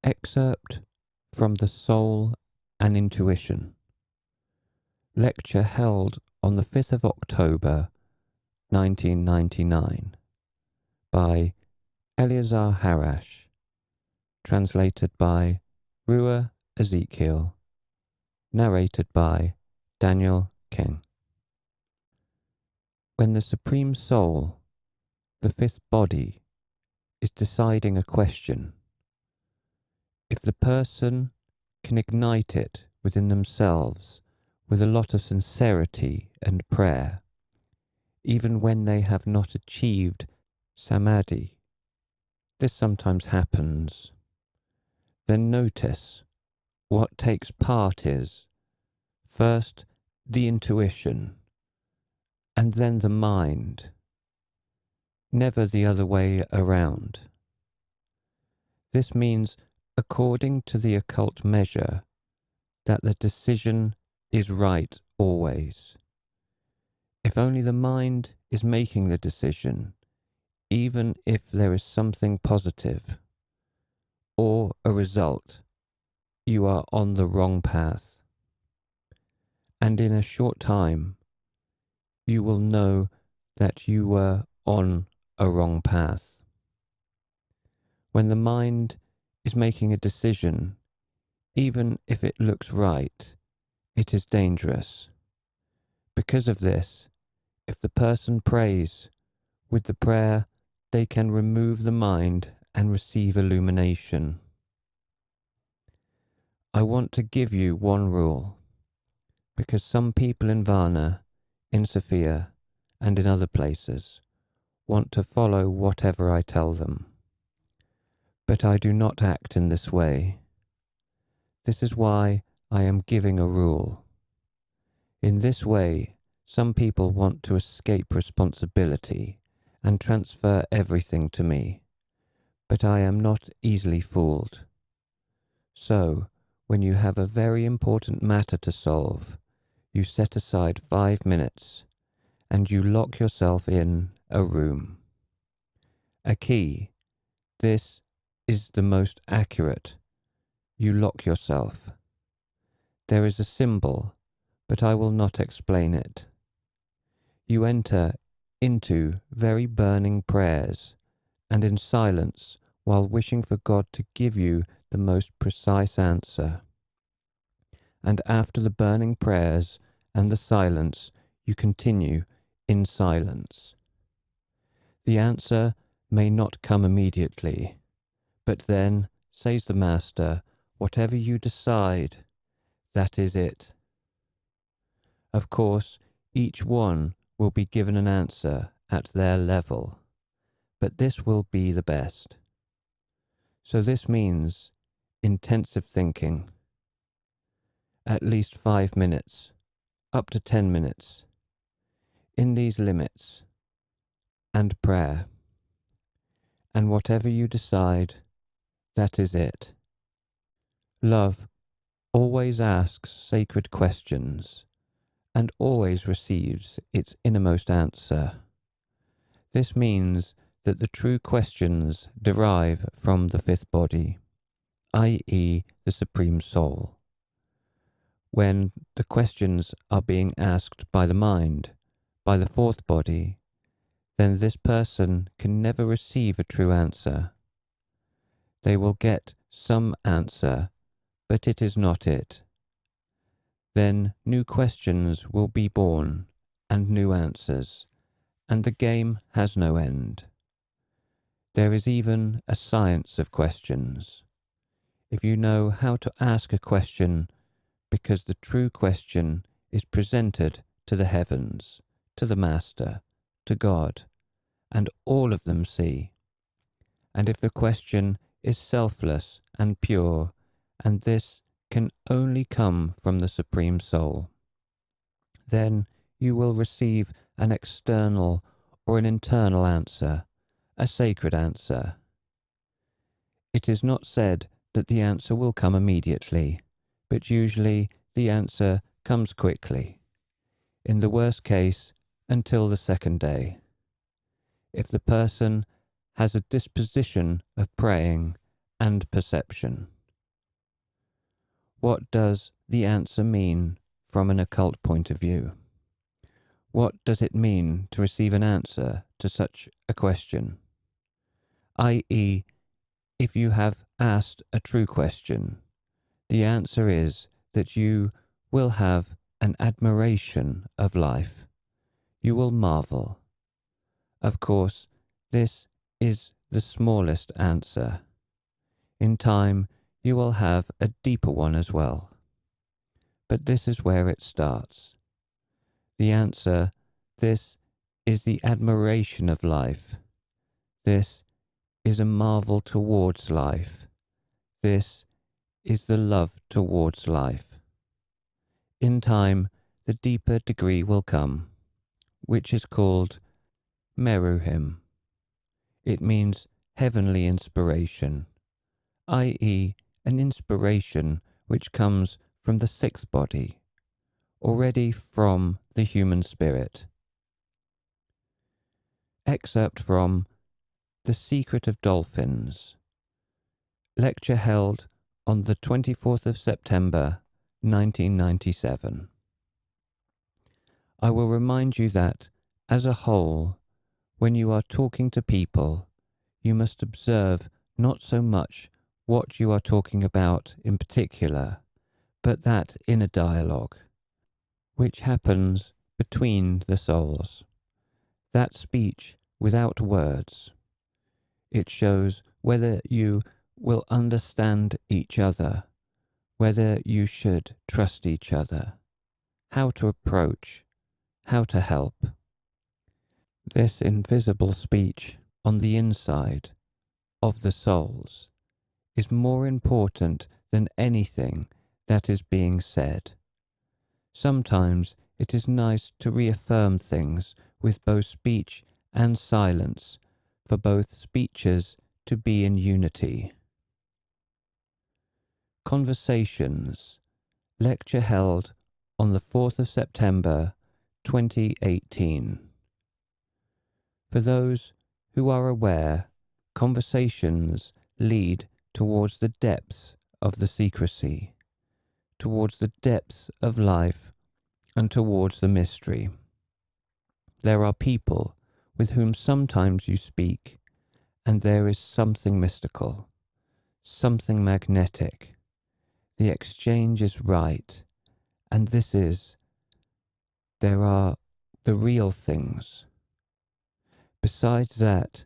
Excerpt from The Soul and Intuition. Lecture held on the 5th of October 1999 by Eleazar Harash, translated by Ruah Ezekiel, narrated by Daniel King. When the Supreme Soul, the fifth body, is deciding a question, if the person can ignite it within themselves with a lot of sincerity and prayer, even when they have not achieved samadhi, this sometimes happens, then notice what takes part is, first the intuition, and then the mind, never the other way around. This means, according to the occult measure, that the decision is right always. If only the mind is making the decision, even if there is something positive or a result, you are on the wrong path. And in a short time, you will know that you were on a wrong path. When the mind is making a decision, even if it looks right, it is dangerous. Because of this, if the person prays, with the prayer they can remove the mind and receive illumination. I want to give you one rule, because some people in Varna, in Sofia, and in other places want to follow whatever I tell them. But I do not act in this way. This is why I am giving a rule. In this way, some people want to escape responsibility and transfer everything to me, but I am not easily fooled. So, when you have a very important matter to solve, you set aside 5 minutes and you lock yourself in a room. A key. This is the most accurate. You lock yourself. There is a symbol, but I will not explain it. You enter into very burning prayers and in silence while wishing for God to give you the most precise answer. And after the burning prayers and the silence, you continue in silence. The answer may not come immediately, but then, says the Master, whatever you decide, that is it. Of course, each one will be given an answer at their level, but this will be the best. So this means intensive thinking, at least 5 minutes, up to 10 minutes, in these limits, and prayer. And whatever you decide, that is it. Love always asks sacred questions and always receives its innermost answer. This means that the true questions derive from the fifth body, i.e. the Supreme Soul. When the questions are being asked by the mind, by the fourth body, then this person can never receive a true answer. They will get some answer, but it is not it. Then new questions will be born, and new answers, and the game has no end. There is even a science of questions. If you know how to ask a question, because the true question is presented to the heavens, to the Master, to God, and all of them see. And if the question is selfless and pure, and this can only come from the Supreme Soul, then you will receive an external or an internal answer, a sacred answer. It is not said that the answer will come immediately, but usually the answer comes quickly, in the worst case until the second day. If the person has a disposition of praying and perception. what does the answer mean from an occult point of view? What does it mean to receive an answer to such a question? i.e., if you have asked a true question, the answer is that you will have an admiration of life. You will marvel. Of course, this is the smallest answer. In time, you will have a deeper one as well. But this is where it starts. The answer, this is the admiration of life. This is a marvel towards life. This is the love towards life. In time, the deeper degree will come, which is called meruhim. It means heavenly inspiration, i.e., an inspiration which comes from the sixth body, already from the human spirit. Excerpt from The Secret of Dolphins, lecture held on the 24th of September 1997. I will remind you that, as a whole, when you are talking to people, you must observe not so much what you are talking about in particular, but that inner dialogue, which happens between the souls. That speech without words. It shows whether you will understand each other, whether you should trust each other, how to approach, how to help. This invisible speech on the inside of the souls is more important than anything that is being said. Sometimes it is nice to reaffirm things with both speech and silence, for both speeches to be in unity. Conversations, lecture held on the 4th of September 2018. For those who are aware, conversations lead towards the depths of the secrecy, towards the depths of life, and towards the mystery. There are people with whom sometimes you speak, and there is something mystical, something magnetic. The exchange is right, and there are the real things. Besides that,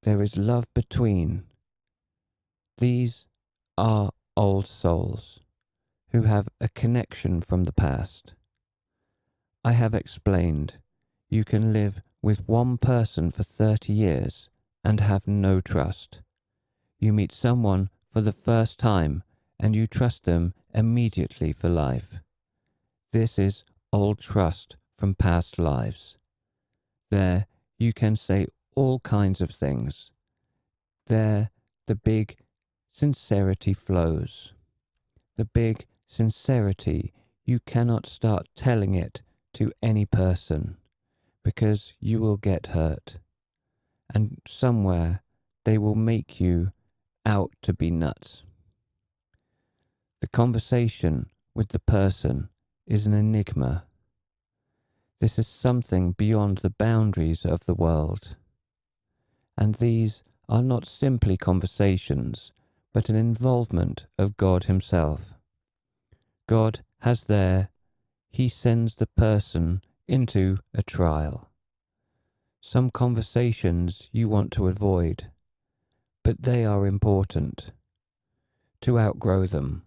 there is love between. These are old souls who have a connection from the past. I have explained you can live with one person for 30 years and have no trust. You meet someone for the first time and you trust them immediately for life. This is old trust from past lives. There you can say all kinds of things. There the big sincerity flows. The big sincerity, you cannot start telling it to any person because you will get hurt. And somewhere they will make you out to be nuts. The conversation with the person is an enigma. This is something beyond the boundaries of the world. And these are not simply conversations, but an involvement of God Himself. God has there, He sends the person into a trial. Some conversations you want to avoid, but they are important. To outgrow them.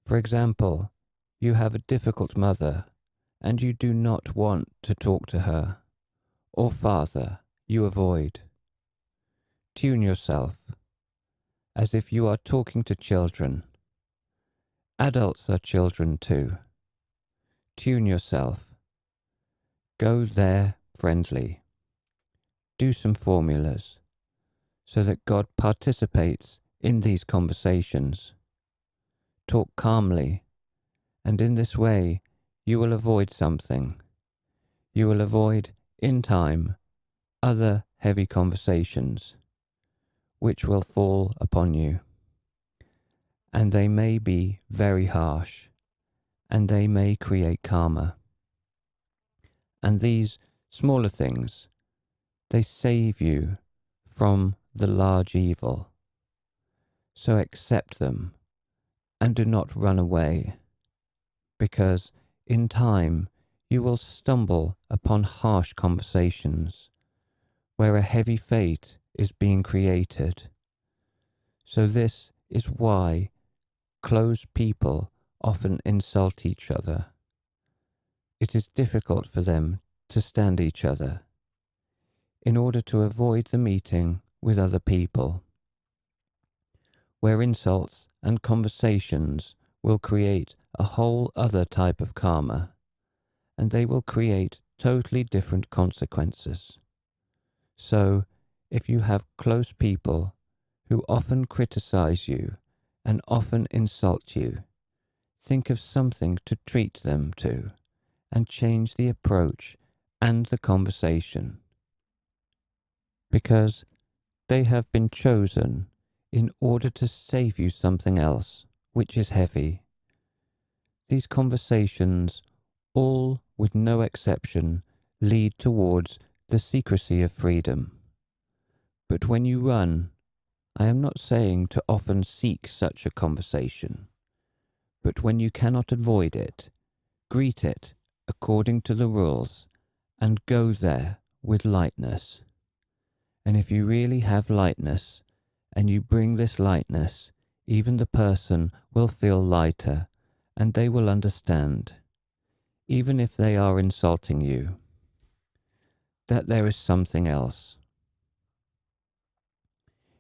For example, you have a difficult mother, and you do not want to talk to her, or father, you avoid. Tune yourself, as if you are talking to children. Adults are children too. Tune yourself. Go there friendly. Do some formulas, so that God participates in these conversations. Talk calmly, and in this way you will avoid something. You will avoid, in time, other heavy conversations, which will fall upon you. and they may be very harsh, and they may create karma. And these smaller things, they save you from the large evil. So accept them and do not run away, because in time you will stumble upon harsh conversations where a heavy fate is being created. So this is why close people often insult each other. It is difficult for them to stand each other in order to avoid the meeting with other people, where insults and conversations will create a whole other type of karma, and they will create totally different consequences. So, if you have close people who often criticize you and often insult you, think of something to treat them to and change the approach and the conversation, because they have been chosen in order to save you something else which is heavy. These conversations, all with no exception, lead towards the secrecy of freedom. But when you run, I am not saying to often seek such a conversation, but when you cannot avoid it, greet it according to the rules and go there with lightness. And if you really have lightness, and you bring this lightness, even the person will feel lighter, and they will understand, even if they are insulting you, that there is something else.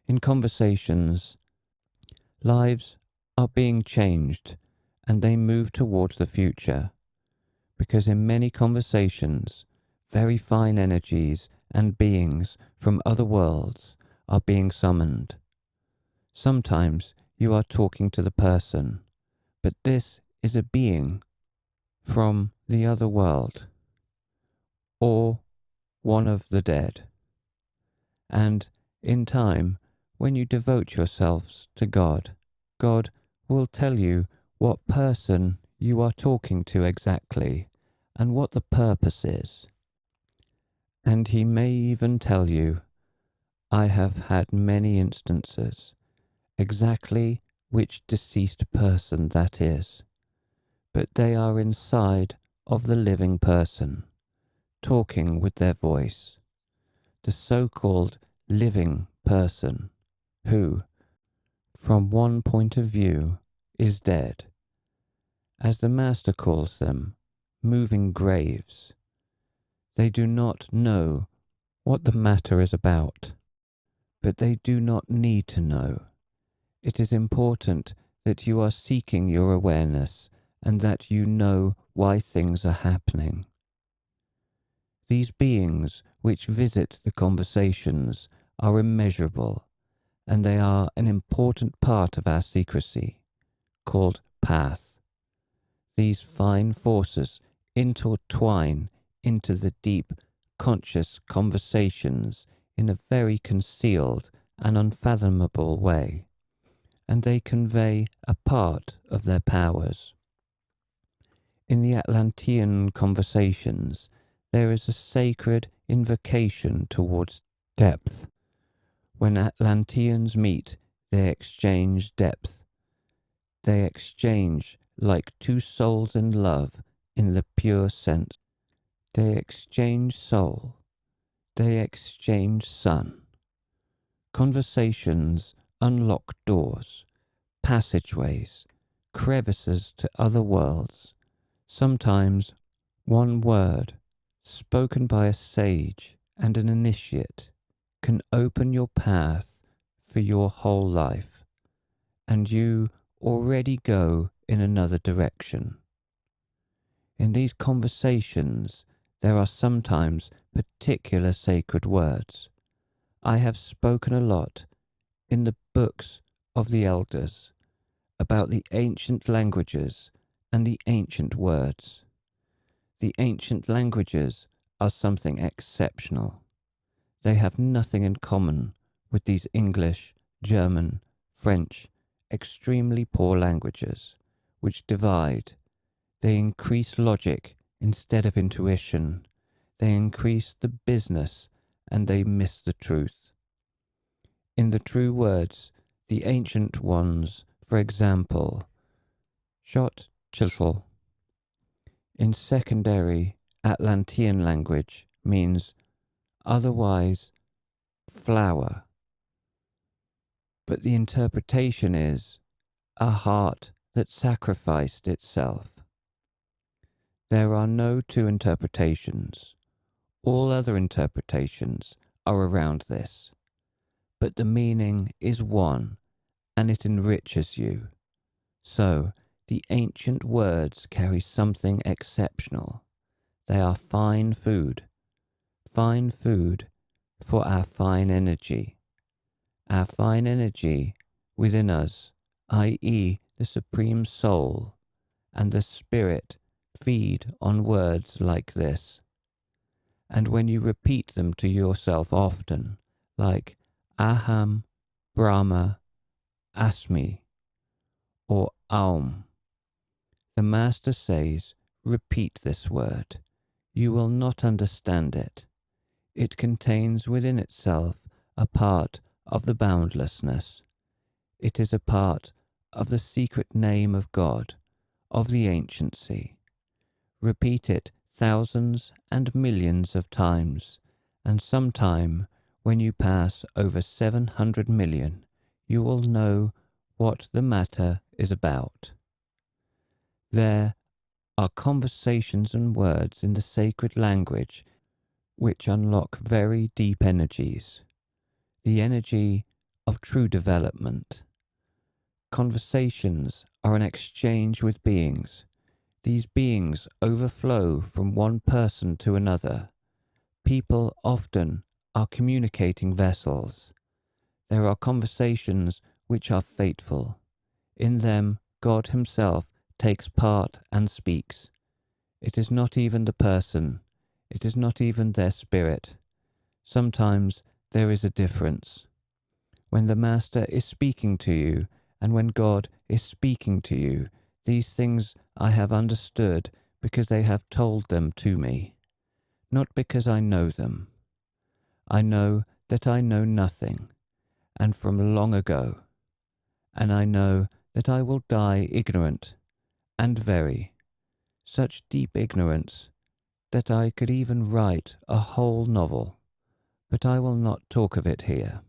In conversations, lives are being changed, and they move towards the future, because in many conversations, very fine energies and beings from other worlds are being summoned. Sometimes you are talking to the person, but this is a being from the other world, or one of the dead. And in time, when you devote yourselves to God, God will tell you what person you are talking to exactly and what the purpose is. And he may even tell you, I have had many instances, exactly which deceased person that is, but they are inside of the living person, talking with their voice, the so-called living person, who, from one point of view, is dead. As the Master calls them, moving graves. They do not know what the matter is about, but they do not need to know. It is important that you are seeking your awareness and that you know why things are happening. These beings which visit the conversations are immeasurable, and they are an important part of our secrecy, called path. These fine forces intertwine into the deep, conscious conversations in a very concealed and unfathomable way, and they convey a part of their powers. In the Atlantean conversations, there is a sacred invocation towards depth. When Atlanteans meet, they exchange depth. They exchange like two souls in love in the pure sense. They exchange soul. They exchange sun. Conversations unlock doors, passageways, crevices to other worlds. Sometimes one word, spoken by a sage and an initiate, can open your path for your whole life, and you already go in another direction. In these conversations, there are sometimes particular sacred words. I have spoken a lot in the books of the elders about the ancient languages and the ancient words. The ancient languages are something exceptional. They have nothing in common with these English, German, French, extremely poor languages, which divide. They increase logic instead of intuition. They increase the business and they miss the truth. In the true words, the ancient ones, for example, shot chiltle, in secondary Atlantean language means otherwise flower. But the interpretation is a heart that sacrificed itself. There are no two interpretations. All other interpretations are around this. But the meaning is one, and it enriches you. So, the ancient words carry something exceptional. They are fine food for our fine energy. Our fine energy within us, i.e. the Supreme Soul, and the Spirit feed on words like this. And when you repeat them to yourself often, like Aham, Brahma, Asmi, or Aum, the Master says, repeat this word. You will not understand it. It contains within itself a part of the boundlessness. It is a part of the secret name of God, of the anciency. Repeat it thousands and millions of times, and sometime when you pass over 700 million, you will know what the matter is about. There are conversations and words in the sacred language which unlock very deep energies, the energy of true development. Conversations are an exchange with beings. These beings overflow from one person to another. People often are communicating vessels. There are conversations which are fateful. In them, God Himself takes part and speaks. It is not even the person. It is not even their spirit. Sometimes there is a difference. When the Master is speaking to you, and when God is speaking to you, these things I have understood because they have told them to me, not because I know them. I know that I know nothing, and from long ago, and I know that I will die ignorant, and very, such deep ignorance that I could even write a whole novel, but I will not talk of it here.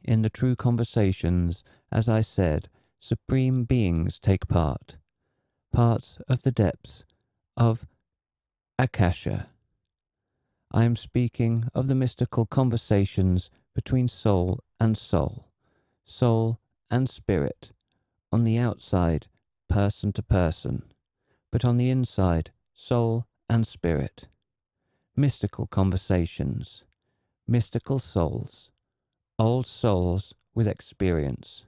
In the true conversations, as I said, supreme beings take part, parts of the depths of Akasha. I am speaking of the mystical conversations between soul and soul, soul and spirit, on the outside, person to person, but on the inside, soul and spirit. Mystical conversations, mystical souls, old souls with experience.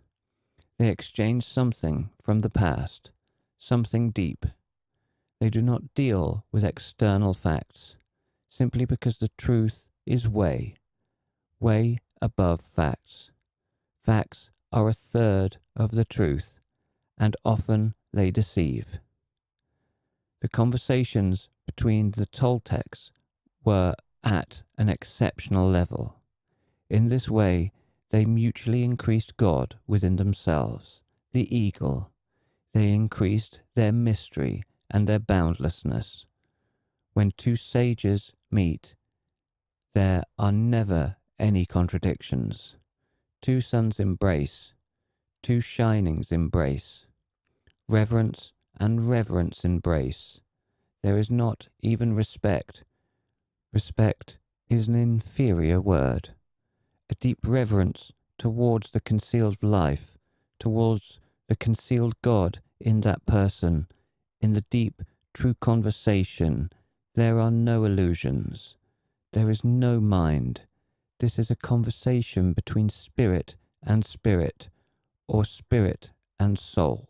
They exchange something from the past, something deep. They do not deal with external facts, simply because the truth is way above facts. Facts are a third of the truth, and often they deceive. The conversations between the Toltecs were at an exceptional level. In this way, they mutually increased God within themselves, the eagle. They increased their mystery and their boundlessness. When two sages meet, there are never any contradictions. Two suns embrace, two shinings embrace. Reverence and reverence embrace. There is not even respect. Respect is an inferior word. A deep reverence towards the concealed life, towards the concealed God in that person. In the deep, true conversation, there are no illusions. There is no mind. This is a conversation between spirit and spirit, or spirit and soul.